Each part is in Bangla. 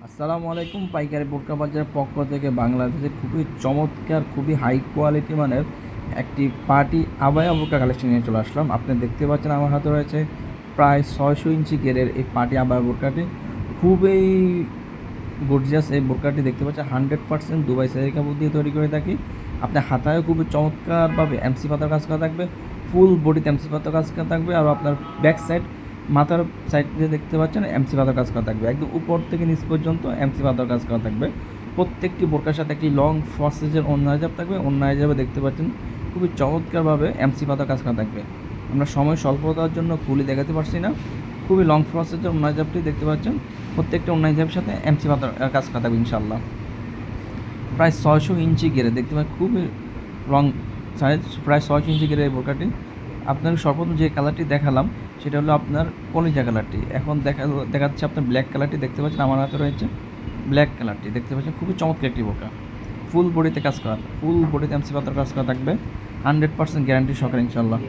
আসসালামু আলাইকুম। পাইকারি বোরকা বাজারের পক্ষ থেকে বাংলাদেশে খুবই চমৎকার, খুবই হাই কোয়ালিটি মানের একটি পার্টি আবায়া বোরকা কালেকশন নিয়ে চলে আসলাম। আপনি দেখতে পাচ্ছেন আমার হাতে রয়েছে প্রায় 600 ইঞ্চি গেরের এই পার্টি আবায়া বোরকাটি। খুবই গর্জিয়াস এই বোরকাটি দেখতে পাচ্ছেন 100% দুবাই সেরি কাপড় দিয়ে তৈরি করে থাকি। আপনার হাতায়ও খুবই চমৎকারভাবে এমসি পাতার কাজ করা থাকবে, ফুল বডিতে এমসি পাতার কাজ করা থাকবে। আর আপনার ব্যাক সাইড মাথার সাইড দিয়ে দেখতে পাচ্ছেন এমসি পাতার কাজ করা থাকবে, একদম উপর থেকে নিচ পর্যন্ত এমসি পাতার কাজ করা থাকবে। প্রত্যেকটি বোরকার সাথে একটি লং ফসেজের অন্য হিজাব থাকবে, অন্য হিজাবে দেখতে পাচ্ছেন খুবই চমৎকারভাবে এমসি পাতার কাজ করা থাকবে। আমরা সময় স্বল্পতার জন্য খুলে দেখাতে পারছি না। খুবই লং প্রসেসের অন্য হিজাবটি দেখতে পাচ্ছেন, প্রত্যেকটা অন্য হিজাবের সাথে এমসি পাতার কাজ করা থাকবে ইনশাল্লাহ। প্রায় 600 ইঞ্চি গেরে দেখতে পাচ্ছেন, খুবই লং সাইজ, প্রায় 600 ইঞ্চি গেরে এই বোরকাটি। আপনার সর্বপ্রথম যে কালারটি দেখালাম সেটা হলো আপনার কলিজা কালারটি। এখন দেখাচ্ছে আপনার ব্ল্যাক কালারটি দেখতে পাচ্ছেন, আমার হাতে রয়েছে ব্ল্যাক কালারটি দেখতে পাচ্ছেন। খুবই চমৎকার একটি বোরকা, ফুল বডিতে কাজ করা, ফুল বডিতে এমসি পাতার কাজ করা থাকবে 100% গ্যারান্টি সহকারে ইনশাল্লাহ।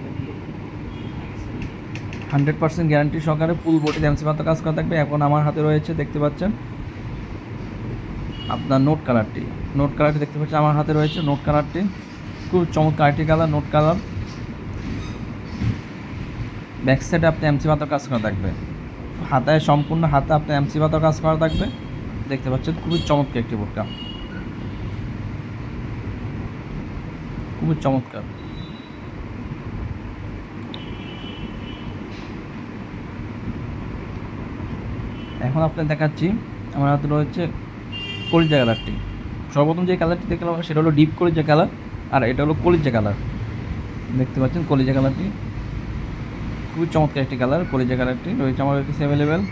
100% গ্যারান্টি সহকারে ফুল বডিতে এমসি পাতার কাজ করা থাকবে। এখন আমার হাতে রয়েছে দেখতে পাচ্ছেন আপনার নোট কালারটি দেখতে পাচ্ছেন, আমার হাতে রয়েছে নোট কালারটি। খুব চমৎকার একটি কালার, নোট কালার। ব্যাক সাইডে আপনি এমসি পাতার কাজ করা থাকবে, হাতায় সম্পূর্ণ হাতে আপনার এমসি পাতার কাজ করা থাকবে দেখতে পাচ্ছেন। খুবই চমৎকার একটি বোরকা, খুবই চমৎকার। এখন আপনার দেখাচ্ছি আমার হাতে রয়েছে কলিজা কালারটি। সর্বপ্রথম যে কালারটি দেখলাম সেটা হলো ডিপ কলিজা কালার, আর এটা হলো কলিজা কালার দেখতে পাচ্ছেন। কলিজা কালারটি খুবই চমৎকার একটি কালার, কলিজা কালারটি রয়েছে আমার কাছে অ্যাভেলেবেল।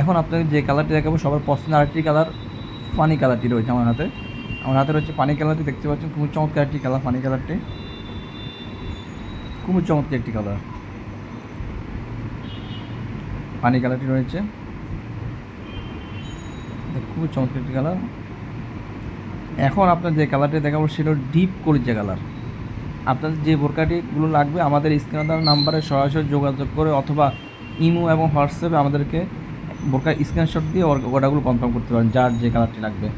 এখন আপনাকে যে কালারটি দেখাবো সবার পছন্দের আরেকটি কালার পানি কালারটি রয়েছে আমার হাতে রয়েছে পানি কালারটি দেখতে পাচ্ছেন। খুবই চমৎকার একটি কালার, পানি কালারটি খুবই চমৎকার একটি কালার, পানি কালারটি রয়েছে খুবই চমৎকার একটি কালার। এখন আপনার যে কালারটি দেখাবো সেটা ডিপ কলিজা কালার। আপনাদের যে বোরকাটিগুলো লাগবে আমাদের স্ক্রিনে দেওয়া নাম্বারে সরাসরি যোগাযোগ করে অথবা ইমো এবং হোয়াটসঅ্যাপে আমাদেরকে বোরকার স্ক্রিনশট দিয়ে অর্ডারগুলো কনফার্ম করতে পারেন, যার যে কালারটি লাগবে।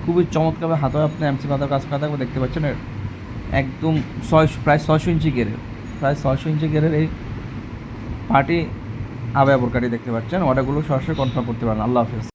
খুবই চমৎকারভাবে হাতে আপনি এমসি পাতার কাজ করা থাকবে দেখতে পাচ্ছেন। একদম প্রায় 600 ইঞ্চি গেরের এই পার্টি আবায়া বোরকাটি দেখতে পাচ্ছেন। অর্ডারগুলো সরাসরি কনফার্ম করতে পারেন। আল্লাহ হাফেজ।